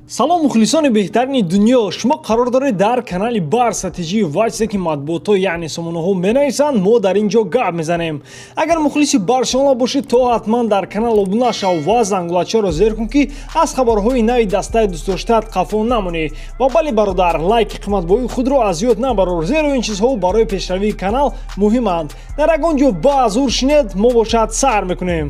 салом мухлисони беҳтарини дунё, шумо қарор доред дар канали бар стратегии ва чизе ки матбуотҳо яъне сомонаҳо менависанд, мо дар ин ҷо гап мезанем. Агар мухлиси Барселона бошед, то ҳатман дар канал обуна шав ва зангулачаро зер кун ки аз хабарҳои нави дастаи дӯстдоштаат қафо намонӣ. Ва бале бародар, лайки қиматбои худро аз ёд набарор, зеро ин чизҳо барои пешравии канал муҳиманд. Дар ягон ҷо ба зур шинед, мо бошад сар мекунем.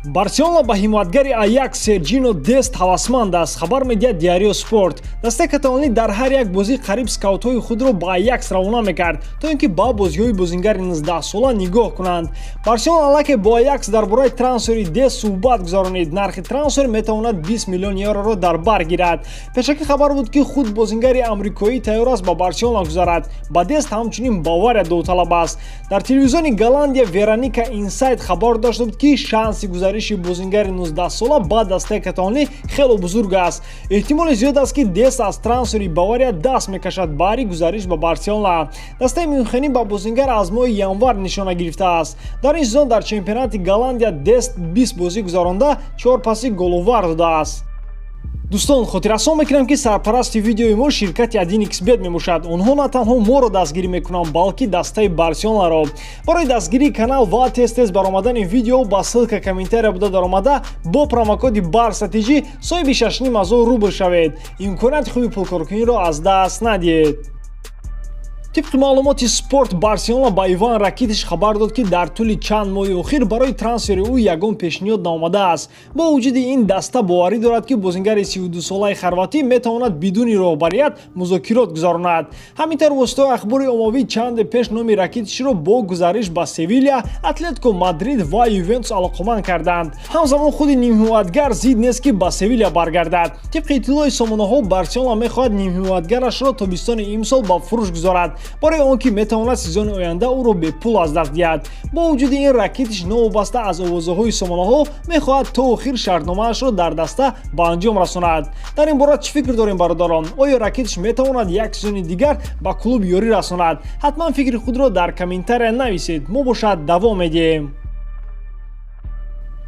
Барселона ба ҳимоятгари Аякс Серҷино Дест ҳавасманд аст. Хабар медиҳад Диарио Спорт. Дастаи каталонӣ дар ҳар як бозӣ қариб скаутҳои худро ба Аякс равона мекард, то ин ки ба бозиҳои бозингари 19 сола нигоҳ кунанд. Барселона аллакай бо Аякс дар бораи трансфери Дест суҳбат гузаронид. Нархи трансфер метавонад 20 миллион евроро дар бар гирад. Пешакӣ хабар буд ки худ бозингари амрикоӣ тайёр аст ба Барселона гузарад. Ба Дест ҳамчунин Бавария довталаб аст. Дар телевизиони Голландия Вероника Инсайт хабар дошта буд ки шанси гузариши бозингари 19 сола ба дастаи каталонӣ хело бузург аст. Эҳтимоли зиёд аст ки Дест аз трансфери Бавария даст мекашад баҳри гузариш ба Барселона. Дастаи мюнхенӣ ба бозингар аз моҳи январ нишона гирифтааст. Дар ин сезон дар чемпионати Голландия Дест 20 бозӣ гузаронда 4 паси головар додааст. дӯстон, хотиррасон мекунам ки сарпарасти видеои мо ширкати 1xbet мебошад. онҳо на танҳо моро дастгирӣ мекунанд, балки дастаи Барселонаро. барои дастгирии канал ва тез баромадани видео ба ссилка коментария буда даромада бо промокоди бар стратегӣ соҳиби 6500 рубл шавед. имконияти хуби пулкоркуниро аз даст надиҳед. тибқи маълумоти спорт, Барселона ба Иван Ракитич хабар дод ки дар тӯли чанд моҳи охир барои трансфери ӯ ягон пешниҳод наомадааст. бо вуҷуди ин даста боварӣ дорад ки бозингари 32-солаи хорватӣ метавонад бидуни роҳбарият музокирот гузаронад. ҳаминтар воситаҳои ахбори оммавӣ чанде пеш номи Ракитичро бо гузариш ба Севилия, Атлетико Мадрид ва Ювентус алоқаманд карданд. ҳамзамон худи нимҳимоятгар зид нест ки ба Севилия баргардад. тибқи иттилои сомонаҳо, Барселона мехоҳад нимҳимоятгарашро тобистони имсол ба фурӯш гузорад, барои он ки метавонад сезони оянда ӯро бепул аз даст диҳад. бо вуҷуди ин Ракитич новобаста аз овозаҳои сомонаҳо мехоҳад то охир шартномаашро дар даста ба анҷом расонад. дар ин бора чӣ фикр дорем бародарон? оё Ракитич метавонад як сезони дигар ба клуб ёрӣ расонад? ҳатман фикри худро дар комментария нависед. мо бошад давом медиҳем.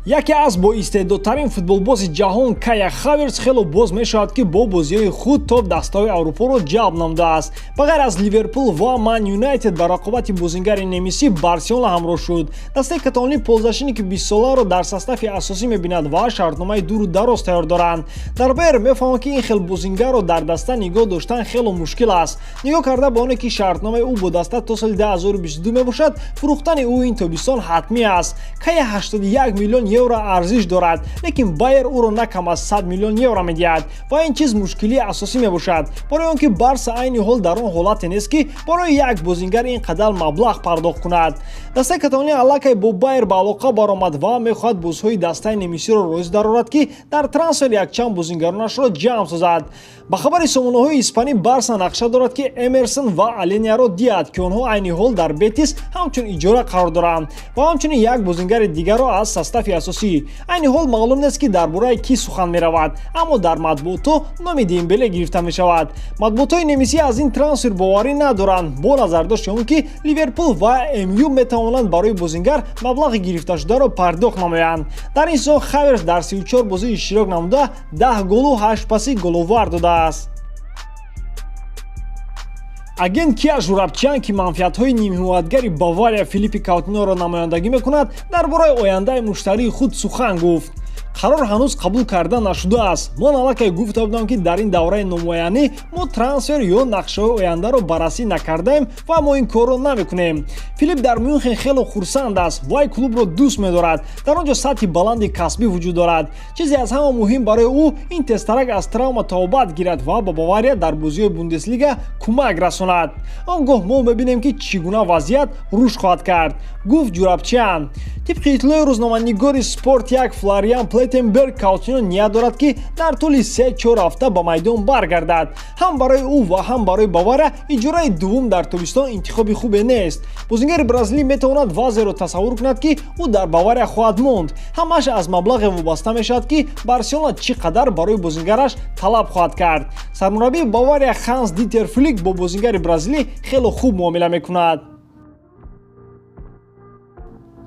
яке аз боистеъдодтарин футболбози ҷаҳон Кая Хаверц хело боз мешавад ки бо бозиҳои худ топ дастаҳои Аврупоро ҷалб намудааст. ба ғайр аз Ливерпул ва Ман Юнайтед ба рақобати бозингари немисӣ Барселона ҳамроҳ шуд. дастаи каталонӣ ползашини ки 20 соларо дар состафи асосӣ мебинад ва шартномаи дуру дароз тайёр доранд. дар Байер мефаҳманд ки ин хел бозингарро дар даста нигоҳ доштан хело мушкил аст. нигоҳ карда ба оне ки шартномаи ӯ бо даста то соли 2022 мебошад, фурӯхтани ӯ ин тобистон ҳатмӣ аст. Кая 81 миллион евро арзиш дорад, лекин Байер ӯро на кам аз 100 миллион евро медиҳад ва ин чиз мушкилии асосӣ мебошад, барои он ки Барса айни ҳол дар он ҳолате нест ки барои як бозингар ин қадар маблағ пардохт кунад. дастаи каталонӣ аллакай бо Байер ба алоқа баромад ва мехоҳад бозҳои дастаи немисиро розӣ дарорад ки дар трансфер якчанд бозингаронашро ҷамъ созад. ба хабари сомонаҳои испанӣ, Барса нақша дорад ки Эмерсон ва Аленияро диҳад ки онҳо айни ҳол дар Бетис ҳамчун иҷора қарор доранд ва ҳамчунин як бозингари дигарро аз состафи асосӣ. айни ҳол маълум нест ки дар бораи кӣ сухан меравад, аммо дар матбуотҳо номи Дембеле гирифта мешавад. матбуотҳои немисӣ аз ин трансфер боварӣ надоранд, бо назардошти он ки Ливерпул ва МЮ метавонанд барои бозингар маблағи гирифташударо пардохт намоянд. дар ин сезон Хаверс дар 34 бозӣ иштирок намуда 10 голу 8 паси головар додааст. агент Кия Журабчян ки манфиатҳои нимҳимоятгари Бавария Филиппи Каутиноро намояндагӣ мекунад, дар бораи ояндаи муштарии худ сухан гуфт. қарор ҳанӯз қабул карда нашудааст. ман аллакай гуфта будам ки дар ин давраи номуайянӣ мо трансфер ё нақшаҳои ояндаро баррасӣ накардаем ва мо ин корро намекунем. Филипп дар Мюнхен хело хурсанд аст. вай клубро дӯст медорад. дар он ҷо сатҳи баланди касбӣ вуҷуд дорад. чизе аз ҳама муҳим барои ӯ ин тезтарак аз травма тобат гирад ва ба Бавария дар бозиҳои Бундеслига кӯмак расонад. он гоҳ мо мебинем ки чӣ гуна вазъият рушд хоҳад кард, гуфт Журабчян. тибқи иттилои рӯзноманигори Спорт 1 Флориан Плеттенберг, Каутино ният дорад ки дар тӯли 3-4 ҳафта ба майдон баргардад. ҳам барои ӯ ва ҳам барои Бавария иҷораи дуввум дар тобистон интихоби хубе нест. бозингари бразилӣ метавонад вазъеро тасаввур кунад ки ӯ дар Бавария хоҳад монд. ҳамааш аз маблағе вобаста мешавад ки Барселона чӣ қадар барои бозингараш талаб хоҳад кард. сармураббии Бавария Ханс Дитер Флик бо бозингари бразилӣ хело хуб муомила мекунад.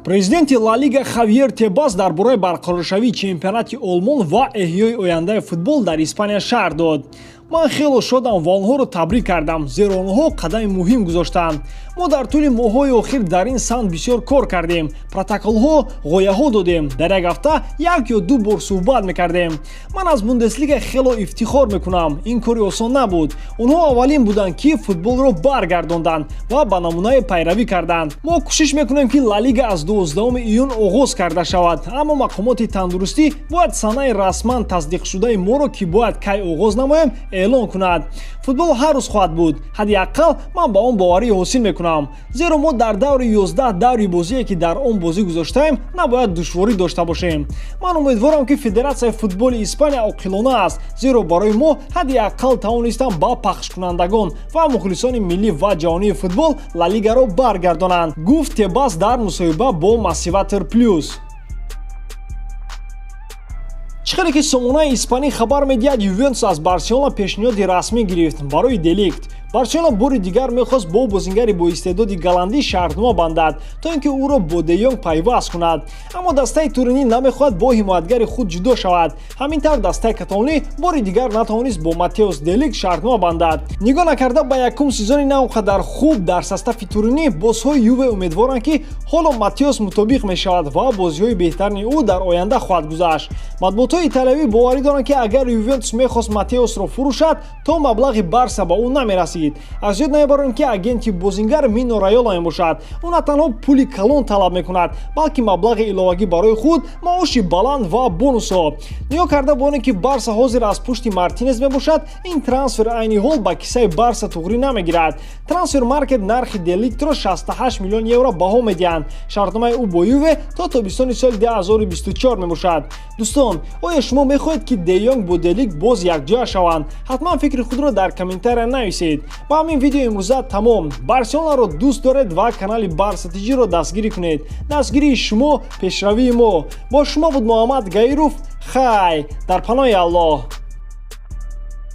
Президенти ла лига Хавьер Тебас дар бораи барқароршавии чемпионати Олмон ва эҳёи ояндаи футбол дар Испания шаҳр дод. Ман хело шодам ва онҳоро табрик кардам, зеро онҳо қадами муҳим гузоштанд. Мо дар тӯли моҳҳои охир дар ин самт бисёр кор кардем, протоколҳо, ғояҳо додем, дар як ҳафта як ё ду бор суҳбат мекардем. Ман аз Бундеслига хело ифтихор мекунам. Ин кори осон набуд. Онҳо аввалин буданд, ки футболро баргардонданд ва ба намунаи пайравӣ карданд. Мо кӯшиш мекунем, ки ла лига аз 12 июн оғоз карда шавад, аммо мақомоти тандурустӣ бояд санаи расман тасдиқшудаи моро, ки бояд кай оғоз намоем, эълон кунад. Футбол ҳар рӯз хоҳад буд. ҳадди аққал ман ба он боварӣ ҳосил мекунам. Зеро мо дар даври 11 даври бозие, ки дар он бозӣ гузоштаем, набояд душворӣ дошта бошем. Ман умедворам, ки Федератсияи футболи Испания оқилона аст, зеро барои мо ҳадди аққал тавонистанд ба пахшкунандагон ва мухлисони миллӣ ва ҷаҳонии футбол ла лигаро баргардонанд, гуфт Тебас дар мусоҳиба бо Масиватр плюс. чӣ қадр ки сомонаи испанӣ хабар медиҳад, Ювентус аз Барселона пешниҳоди расмӣ гирифт барои деликт. Барселона бори дигар мехост бо бозингари бо истеъдоди голландӣ шартнома бандад, то ин ки ӯро бо Де Йонг пайваст кунад. Аммо дастаи туринӣ намехоҳад бо ҳимоятгари худ ҷудо шавад. Ҳамин тавр дастаи каталонӣ бори дигар натавонист бо Матеус Деликт шартнома бандад. нигоҳ накарда ба якум сезони на он қадар хуб дар состави туринӣ, бозҳои Юве умедворанд, ки ҳоло Матеус мутобиқ мешавад ва бозиҳои беҳтарини ӯ дар оянда хоҳад гузашт. матбуотҳои италиявӣ боварӣ доранд, ки агар Ювентус мехост Матеусро фурӯшад, то маблағи Барса ба ӯ намерасид. аз ёд намебарем, ки агенти бозингар Мино Райола мебошад. ӯ на танҳо пули калон талаб мекунад, балки маблағи иловагӣ барои худ, маоши баланд ва бонусҳо. нигоҳ карда бо оне ки Барса ҳозир аз пушти Мартинес мебошад, ин трансфер айни ҳол ба киссаи Барса туғрӣ намегирад. Трансфер маркет нархи Деликтро 68 миллион евро баҳо медиҳанд. шартномаи ӯ бо Юве то тобистони соли 2024 мебошад. дӯстон, оя шумо мехоҳед, ки Де Йонг бо Деликт боз якҷоя шаванд? ҳатман фикри худро дар комментария нависед. ба ҳамин видеои имрӯза тамом. Барселонаро дӯст доред ва канали Барса тиҷиро дастгирӣ кунед. дастгирии шумо, пешравии мо. бо шумо буд Муҳаммад Гаиров. хай дар паноҳи Аллоҳ.